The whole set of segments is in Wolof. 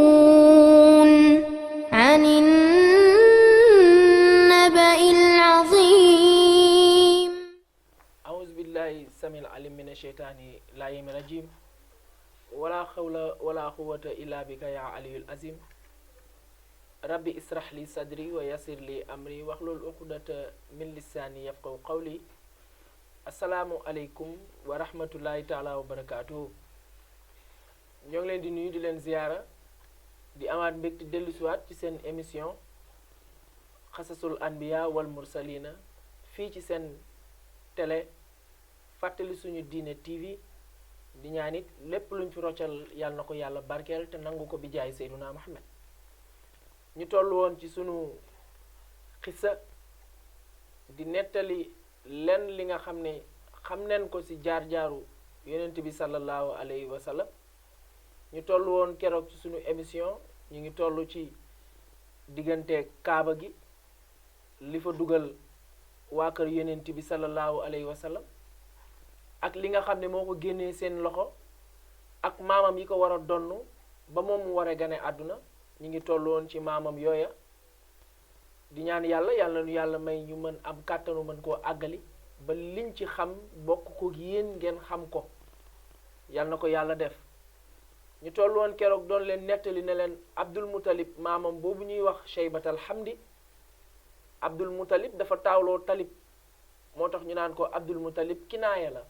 يتساءلون عن النبأ العظيم. أعوذ بالله السميع العليم من الشيطان اللعين الرجيم ولا حول ولا قوة إلا بك يا علي العظيم ربي اسرح لي صدري ويسر لي أمري واحلل عقدة من لساني يفقهوا قولي. Assalaamu aleykum wa rahmatullahi taala wa barakaatuhu. ñoo ngi leen di nuyu di leen ziyaara di amaat mbégte dellusiwaat ci seen émission xasasul anbiya wal mursalina fii ci seen télé fàttali suñu diine TV di ñaan it lépp luñ fi roccal yàlla na ko yàlla barkeel te nangu ko bi jaay Seyduna Muhammad. ñu toll woon ci sunu xissa di nettali lenn li nga xam ne xam neen ko ci jaar-jaaru yonent bi sallallahu alayhi wa sallam. ñu toll woon keroog ci sunu émission ñu ngi toll ci diggante kaaba gi li fa dugal waa kër yonent bi sallallahu alayhi wa sallam ak li nga xam ne moo ko génnee seen loxo ak maamam yi ko war a donn ba moom mu war a gane àdduna. ñu ngi toll woon ci maamam yooya di ñaan yàlla nu yàlla may ñu mën am kàttanu mën koo àggali ba liñ ci xam bokk ko yéen ngeen xam ko yàlla na ko yàlla def. ñu toll woon keroog doon leen nettali ne leen Abdul Muttalib maamam boobu ñuy wax Shaybatal Hamdi. Abdul Muttalib dafa taawloo talib moo tax ñu naan ko Abdul Muttalib kinaaya la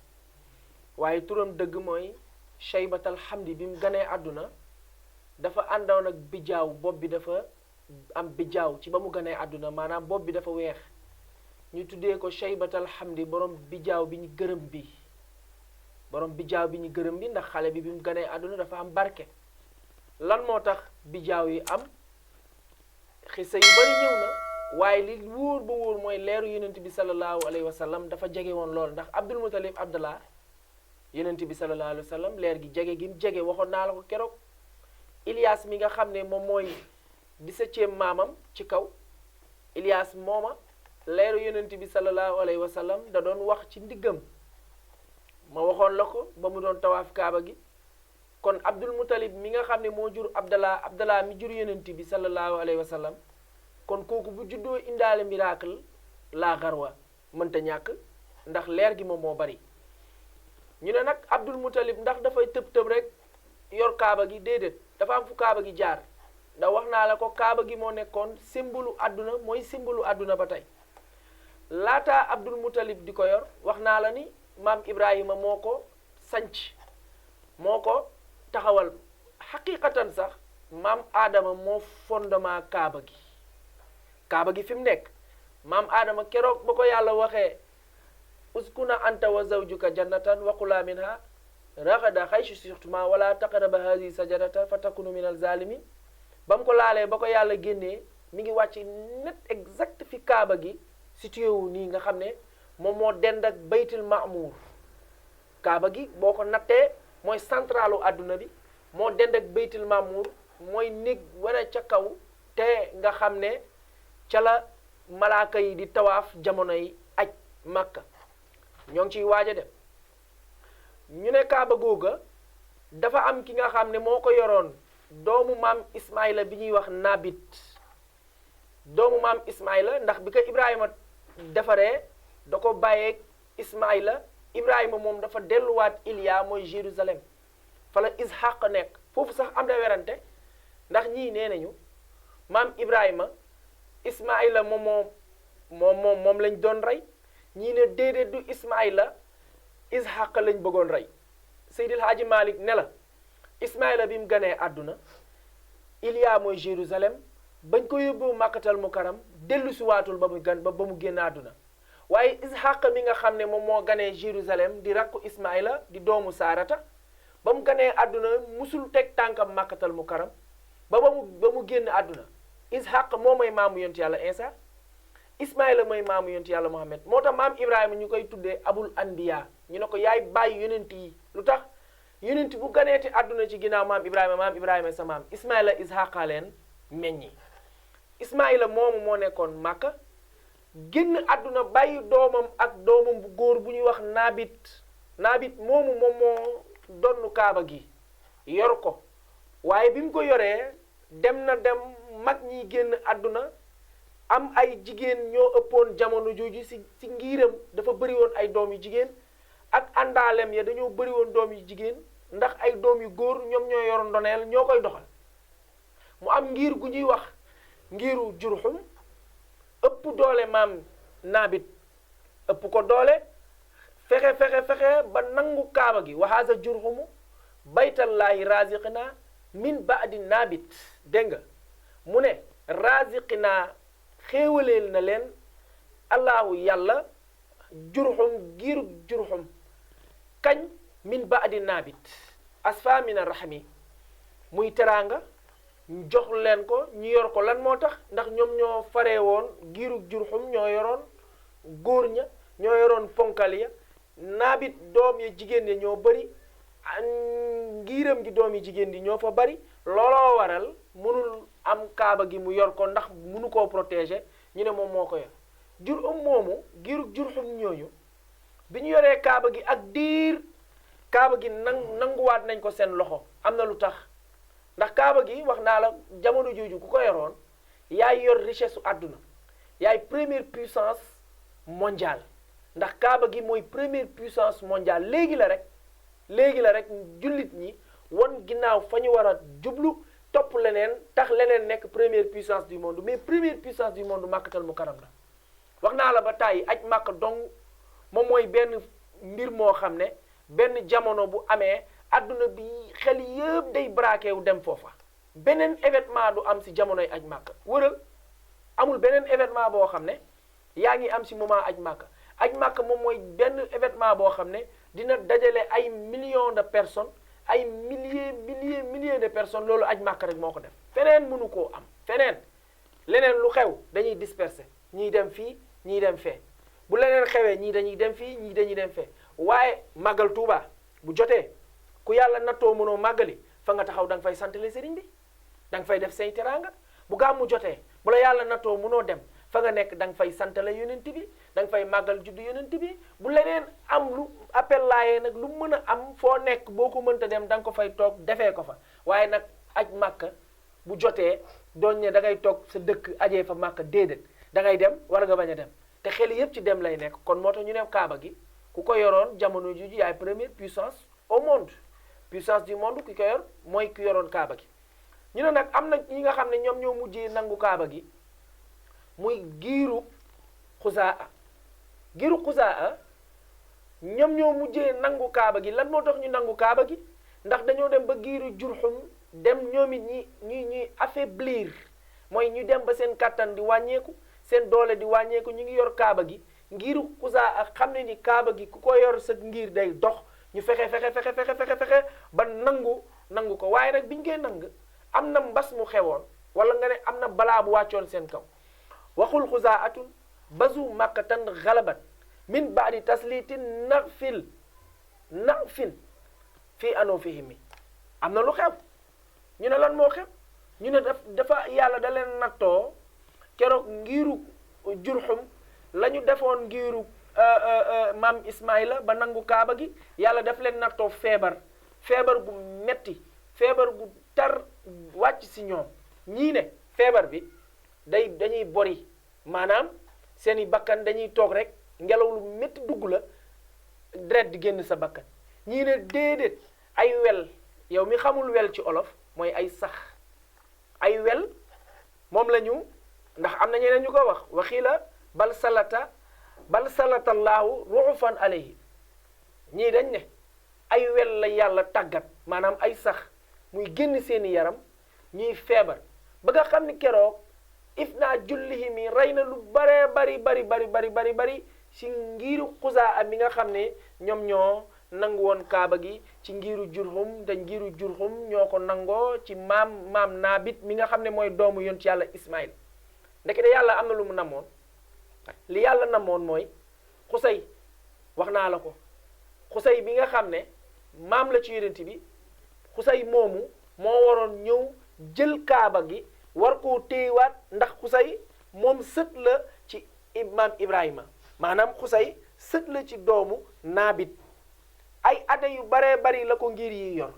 waaye turam dëgg mooy Shaybatal Hamdi. bi mu ganee àdduna dafa àndoon ak bijaaw bopp bi dafa am bijaaw ci ba mu ganee àdduna maanaam bopp bi dafa weex ñu tuddee ko Shaybatal Hamdi borom bijaaw bi ñu gërëm bi ndax xale bi mu ganee àdduna dafa am barke. lan moo tax bijaaw yi am xisa yu bari ñëw na waaye li wóor ba wóor mooy leeru yonent bi sallallahu alayhi wa sallam dafa jege woon lool ndax Abdul Muttalib Abdallah yonent bi sallallahu alayhi wa sallam leer gi jege gi mu jege waxoon naa la ko keroog. Ilias mi nga xam ne moom mooy 17e maamam ci kaw Ilias mooma leeru yonent bi sallallahu alayhi wa sallam da doon wax ci ndiggam ma waxoon la ko ba mu doon tawaaf kaaba gi. kon Abdul Muttalib mi nga xam ne moo jur Abdallah mi jur yonent bi sallallahu alayhi wa sallam kon kooku bu juddoo indaale miracle laa garwa mënta ñàkk ndax leer gi moom moo bari. ñu ne nag Abdul Muttalib ndax dafay tëb rek yor kaaba gi déedéet dafa am fu kaaba gi jaar da wax naa la ko kaaba gi moo nekkoon simbolu àdduna mooy simbolu àdduna ba tey laataa Abdul Muttalib di ko yor wax naa la ni maam Ibrahima moo ko sanc moo ko taxawal xaqiqatan sax maam Adama moo fondement kaaba gi fi mu nekk maam Adama keroog ba ko yàlla waxee uskuna anta wa zawjuka jannatan wa kula minha raxada xaysu surtuma wala taqraba hadi sajarata fa takunu min al zalimin ba mu ko laalee ba ko yàlla génnee mi ngi wàcc net exact fi kaaba gi situé wu nii nga xam ne moom moo dend ak baytul maamuur. kaaba gi boo ko nattee mooy centralu àdduna bi moo dend ak baytul maamuur mooy néeg wane ca kaw te nga xam ne ca la malaaka yi di tawaaf jamono yi aj Makka ñoo ngi ciy waaj a dem. ñu ne kaaba googa dafa am ki nga xam ne moo ko yoroon doomu maam Ismaïla bi ñuy wax Nabit doomu maam Ismaïla ndax bi ko Ibrahima defaree da ko bàyyeeg Ismaïla Ibrahima moom dafa delluwaat Iliya mooy Jérusalem fa la Ishaq nekk foofu sax am na werante ndax ñii nee nañu maam Ibrahima Ismaïla moom lañ doon rey ñii ne déedéet du Ismaïla Ishaq lañ bëggoon rey. Seydil Haaji Malik ne la Ismaïla bi mu ganee àdduna Iliya mooy Jérusalem bañ ko yóbbu Makkatal Mukarram dellu si waatul ba mu génn àdduna waaye Ishaq mi nga xam ne moom moo ganee Jérusalem di rakku Ismaïla di doomu Saarata ba mu ganee àdduna musul teg tànkam Makkatal Mukarram ba mu génn àdduna Ishaq moo mooy maamu yonent yàlla Isa Ismaïla mooy maamu yonent yàlla Muhammad moo tax maam Ibrahima ñu koy tuddee abul anbiya ñu ne ko yaay bàyyi yonent yi lu tax yonent bu ganeeti àdduna ci ginnaaw maam Ibrahima sa maam Ismaïla Ishaqa leen meññi. Ismaïla moomu moo nekkoon Màkka génn àdduna bàyyi doomam ak doomam bu góor bu ñuy wax Naabit naabit moomu moom moo donnu kaaba gi yor ko waaye bi mu ko yoree dem na dem mag ñi génn àdduna am ay jigéen ñoo ëppoon jamono jooju ci ngiiram dafa bëri woon ay doom yu jigéen ak àndaalem ya dañoo bëri woon doom yu jigéen ndax ay doom yu góor ñoom ñoo yor ndoneel ñoo koy doxal mu am ngir gu ñuy wax ngiru Jurhum ëpp doole maam naabit ëpp ko doole fexe ba nangu kaaba gi wa haza Jurhumu baytallahi raziqina min baadi naabit dégg nga mu ne raziqina xéewaleel na leen allahu yàlla Jurhum giiru Jurhum kañ min baadi naabit asfa min arrahmi muy teraanga jox leen ko ñu yor ko lan moo tax ndax ñoom ñoo faree woon giiru Jurhum ñoo yoroon góor ña ñoo yoroon ponkal ya naabit doom ya jigéen ya ñoo bëri ngiiram gi doom yi jigéen di ñoo fa bari looloo waral mënul am kaaba gi mu yor ko ndax mënu koo protéger ñu ne moom moo ko yor Jurhum moomu giiru Jurhum ñooñu bi ñu yoree kaaba gi ak diir kaaba gi nanguwaat nañ ko seen loxo am na lu tax ndax kaaba gi wax naa la jamono jooju ku ko yoroon yaay yor richesse su àdduna yaay première puissance mondiale ndax kaaba gi mooy première puissance mondiale léegi la rek jullit ñi won ginnaaw fa ñu war a jublu topp leneen tax leneen nekk première puissance du monde mais première puissance du monde Makkatal Mukarram la wax naa la ba tàyyi aj Makka dong moom mooy benn mbir moo xam ne benn jamono bu amee adduna bi xel yëpp day braqué wu dem foofa beneen événement du am si jamonoy aj Makka wëral amul beneen événement boo xam ne yaa ngi am si moment aj Makka moom mooy benn événement boo xam ne dina dajale ay millions de personnes ay milliers de personnes loolu aj Makka rek moo ko def feneen mënu koo am feneen leneen lu xew dañuy disperser ñii dem fii ñii dem fee bu leneen xewee ñii dañuy dem fii ñii dañuy dem fee waaye màggal Tuuba bu jotee ku yàlla nattoo mënoo màggali fa nga taxaw da nga fay santale sëriñ bi da nga fay def say teraanga bu gàmmu jotee bu la yàlla nattoo mënoo dem fa nga nekk da nga fay santale yonent bi da nga fay màggal juddu yonent bi bu leneen am lu appel laayee nag lu mën a am foo nekk boo ko mënta dem da nga ko fay toog defee ko fa waaye nag aj Makka bu jotee doon ne da ngay toog sa dëkk ajee fa Makka déedéet da ngay dem war nga bañ a dem te xel yëpp ci dem lay nekk kon moo tax ñu ne kaaba gi ku ko yoroon jamono jooju yaay première puissance au monde puissance du monde ki ko yor mooy ki yoroon kaaba gi ñu ne nag am na ñi nga xam ne ñoom ñoo mujjee nangu kaaba gi muy giiru Xuzaa ñoom ñoo mujjee nangu kaaba gi lan moo tax ñu nangu kaaba gi ndax dañoo dem ba giiru Jurhum dem ñoom it ñuy affaiblir mooy ñu dem ba seen kàttan di wàññeeku seen doole di wàññeeku ñu ngi yor kaaba gi ngiru Xuzaa xam ne ni kaaba gi ku ko yor sa ngir day dox ñu fexe ba nangu ko waaye nag biñ koy nang am na mbas mu xewoon wala nga ne am na balaa bu wàccoon seen kaw waxul Xuzaatun bazu makkatan galabat min baadi taslitin naqfin fii anufihim am na lu xew ñu ne lan moo xew ñu ne dafa yàlla da leen nattoo keroog ngiru Jurhum la ñu defoon ngiru maam Ismaïla ba nangu kaaba gi yàlla daf leen nattoo feebar bu metti feebar bu tar wàcc si ñoom ñii ne feebar bi dañuy bori maanaam seeni bakkan dañuy toog rek ngelaw lu metti dugg la deret di génn sa bakkan ñii ne déedéet ay wel yow mi xamul wel ci olof mooy ay sax ay wel moom la ñu ndax am na ñeneen ñu ko wax waxii la bal salatallaahu ruufan alayhi ñii dañ ne ay wel la yàlla tàggat maanaam ay sax muy génn seeni yaram ñuy feebar ba nga xam ni keroog if naa jullihim yi rey na lu baree bari ci ngiru Xuzaa mi nga xam ne ñoom ñoo nangu woon kaaba gi ci ngiru Jurhum te ngiru Jurhum ñoo ko nangoo ci maam Naabit mi nga xam ne mooy doomu yonent yàlla Ismaïl ndekete yàlla am na lu mu namoon li yàlla namoon mooy Xusay wax naa la ko Xusay bi nga xam ne maam la ci yonent bi Xusay moomu moo waroon ñëw jël kaaba gi war koo téyewaat ndax Xusay moom sët la ci maam Ibrahima maanaam Xusay sët la ci doomu Naabit ay ate yu baree bari la ko ngir yi yor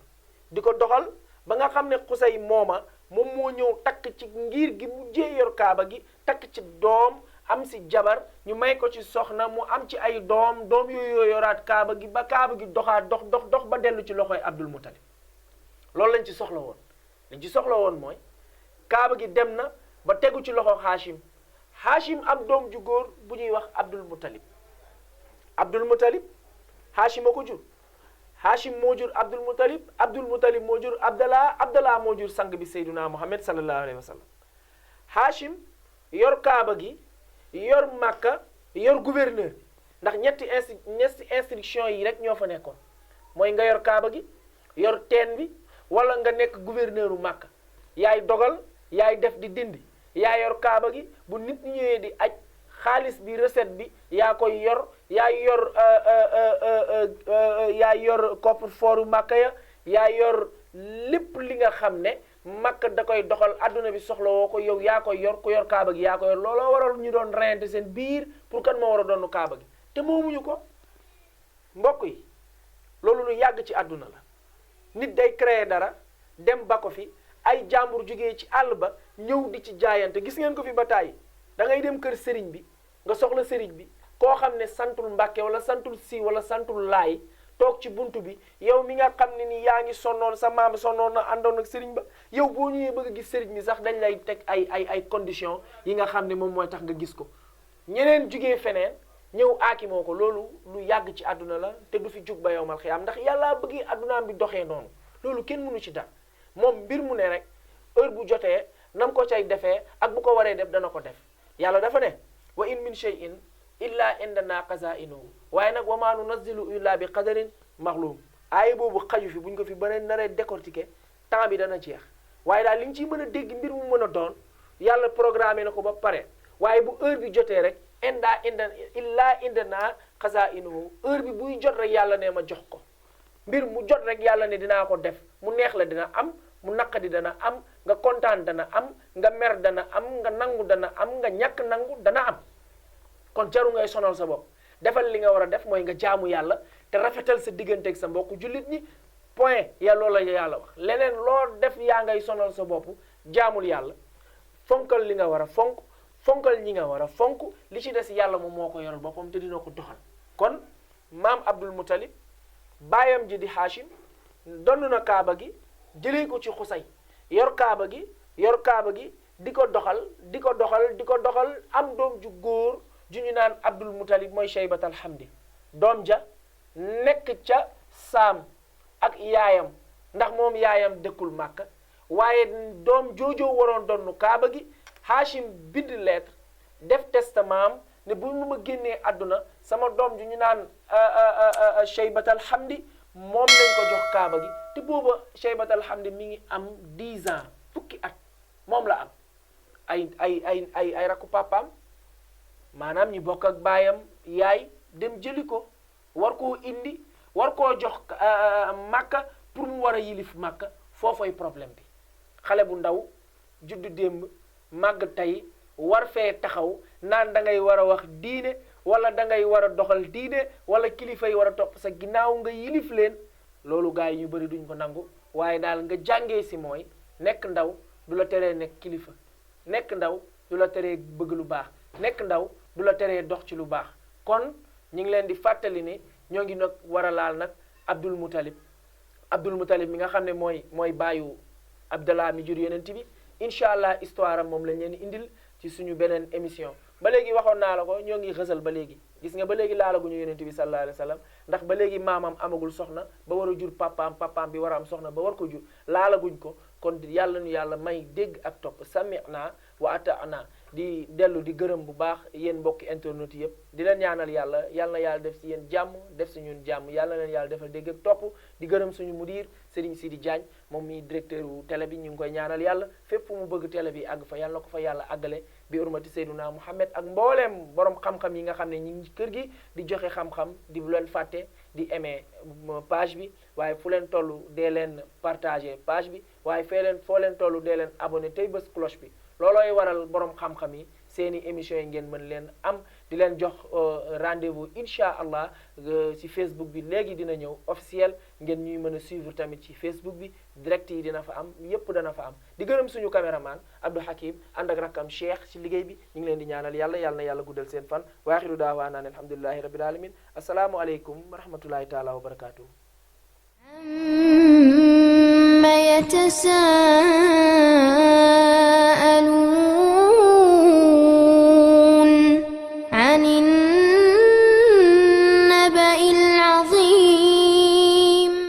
di ko doxal ba nga xam ne Xusay mooma moom moo ñëw takk ci ngir gi mu jee yor kaaba gi takk ci doom am si jabar ñu may ko ci soxna mu am ci ay doom yooyu yoraat kaaba gi ba kaaba gi doxaat dox ba dellu ci loxoy Abdul Muttalib loolu lañ ci soxla woon liñ ci soxla woon mooy kaaba gi dem na ba tegu ci loxo Hachim am doom ju góor bu ñuy wax Abdul Muttalib Hachim a ko jur Hachim moo jur Abdul Muttalib moo jur Abdallah moo jur sang bi Seyduna Muhammad sallallahu alayhi wa sallam Hachim yor kaaba gi yor Makka yor gouverneur ndax ñetti instruction yi rek ñoo fa nekkoon mooy nga yor kaaba gi yor teen bi wala nga nekk gouverneuru Makka yaay dogal yaay def di dindi yaa yor kaaba gi bu nit ñi ñëwee di aj xaalis bi recette bi yaa koy yor yaay yor coffre-fortu Makka yaa yor lépp li nga xam ne Makka da koy doxal adduna bi soxla woo ko yow yaa koy yor ku yor kaaba gi yaa ko yor looloo waral ñu doon reyante seen biir pour kan moo war a doon kaaba gi te moomuñu ko mbokk yi loolu lu yàgg ci adduna la nit day créer dara dem ba ko fi ay jàmbur jógee ci àll ba ñëw di ci jaayante gis ngeen ko fi ba tàyyi da ngay dem kër sëriñ bi nga soxla sëriñ bi koo xam ne santul Mbàkke wala santul Si wala santul Laay toog ci buntu bi yow mi nga xam ne ni yaa ngi sonnoon sa maam sonnoon na àndoon ak sëriñ ba yow boo ñëwee bëgg a gis sëriñ bi sax dañ lay teg ay conditions yi nga xam ne moom mooy tax nga gis ko ñeneen jugee feneen ñëw aakimoo ko loolu lu yàgg ci àdduna la te du fi jug ba yowmal xiyaam ndax yàlla bëgg àddunaam bi doxee noonu loolu kenn mënu ci dara moom mbir mu ne rek heure bu jotee nam ko cay defee ak bu ko waree def dana ko def yàlla dafa ne wa in min shay'in illa indana qazainuhu waaye nag wa maa nunazzilu illa bi qadarin maxluum aaya boobu xaju fi buñ ko fi bana naree décortiquer temps bi dana jeex waaye daal li ñu ciy mën a dégg mbir mu mën a doon yàlla programmé na ko ba pare waaye bu heure bi jotee rek illa indana qazainuhu heure bi buy jot rek yàlla ne ma jox ko mbir mu jot rek yàlla ne dinaa ko def mu neex la dina am mu naqadi dana am nga kontaan dana am nga mer dana am nga nangu dana am nga ñàkk nangu dana am kon jaru ngay sonal sa bopp defal li nga war a def mooy nga jaamu yàlla te rafetal sa digganteeg sa mbokku jullit ñi point ya loola yàlla wax leneen loo def yaa ngay sonal sa bopp jaamul yàlla fonkal li nga war a fonkal ñi nga war a fonk li ci des yàlla moom moo ko yoral boppam te dina ko doxal kon maam Abdul Muttalib baayam ji di Hachim donn na kaaba gi jëlee ko ci Xusay yor kaaba gi di ko doxal am doom ju góor ju ñu naan Abdul Muttalib mooy Shaybat alhamdi doom ja nekk ca Saam ak yaayam ndax moom yaayam dëkkul Màkka waaye doom joojoo waroon donnu kaaba gi Hachim bind lettre def testament ne bu mu ma génnee àdduna sama doom ju ñu naan Shaybat alhamdi moom lañ ko jox kaaba gi te booba Shaybat alhamdi mi ngi am 10 ans fukki at moom la am ay rakku papaam maanaam ñi bokk ak baayam yaay dem jëli ko war koo indi war koo jox Makka pour mu war a yilif Makka foofay problème bi xale bu ndaw juddu démb màgg tey war fee taxaw naan da ngay war a wax diine wala da ngay war a doxal diine wala kilifa yi war a topp sa ginnaaw nga yilif leen loolu gars yi ñu bëri duñ ko nangu waaye daal nga jàngee si mooy nekk ndaw du la teree nekk kilifa nekk ndaw du la teree bëgg lu baax nekk ndaw du la teree dox ci lu baax kon ñu ngi leen di fàttali ne ñoo ngi nag war a laal nag Abdul Muttalib mi nga xam ne mooy baayu Abdallah mi jur yonent bi incha allah histoire am moom lañ leen indil ci suñu beneen émission ba léegi waxoon naa la ko ñoo ngi xësal ba léegi gis nga ba léegi laalaguñu yonent bi sallallahu alayhi wa sallam ndax ba léegi maamam amagul soxna ba war a jur papaam bi war a am soxna ba war ko jur laalaguñ ko kon yàlla nu yàlla may dégg ak topp sami'na wa ata'na di dellu di gërëm bu baax yéen mbokki internet yëpp di leen ñaanal yàlla na yàlla def si yéen jàmm def si ñun jàmm yàlla na leen yàlla defal dégg ak topp di gërëm suñu mudir Serigne Sidi Diagne moom mi directeur wu télé bi ñu ngi koy ñaanal yàlla fépp fu mu bëgg télé bi àgg fa yàlla na ko fa yàlla àggale bi urmati Seyduna Muhammad ak mbooleem borom xam-xam yi nga xam ne ñi ngi kër gi di joxe xam-xam di bu leen fàtte di aimer page bi waaye fu leen toll dee leen partager page bi waaye foo leen toll dee leen abonné tey bés cloche bi loolooy waral borom xam-xam yi seeni émission yi ngeen mën leen am di leen jox rendez-vous incha allah ci Facebook bi léegi dina ñëw officiel ngeen ñuy mën a suivre tamit ci Facebook bi direct yi dina fa am yépp dana fa am di gërëm suñu caméraman Abdou Hakim ànd ak rakkam Cheikh ci liggéey bi ñu ngi leen di ñaanal yàlla na yàlla guddal seen fan wa axiru daawaana an alhamdulillahi rabbil alamin assalaamu aleykum wa rahmatullahi taala wa barakatuh عما يتساءلون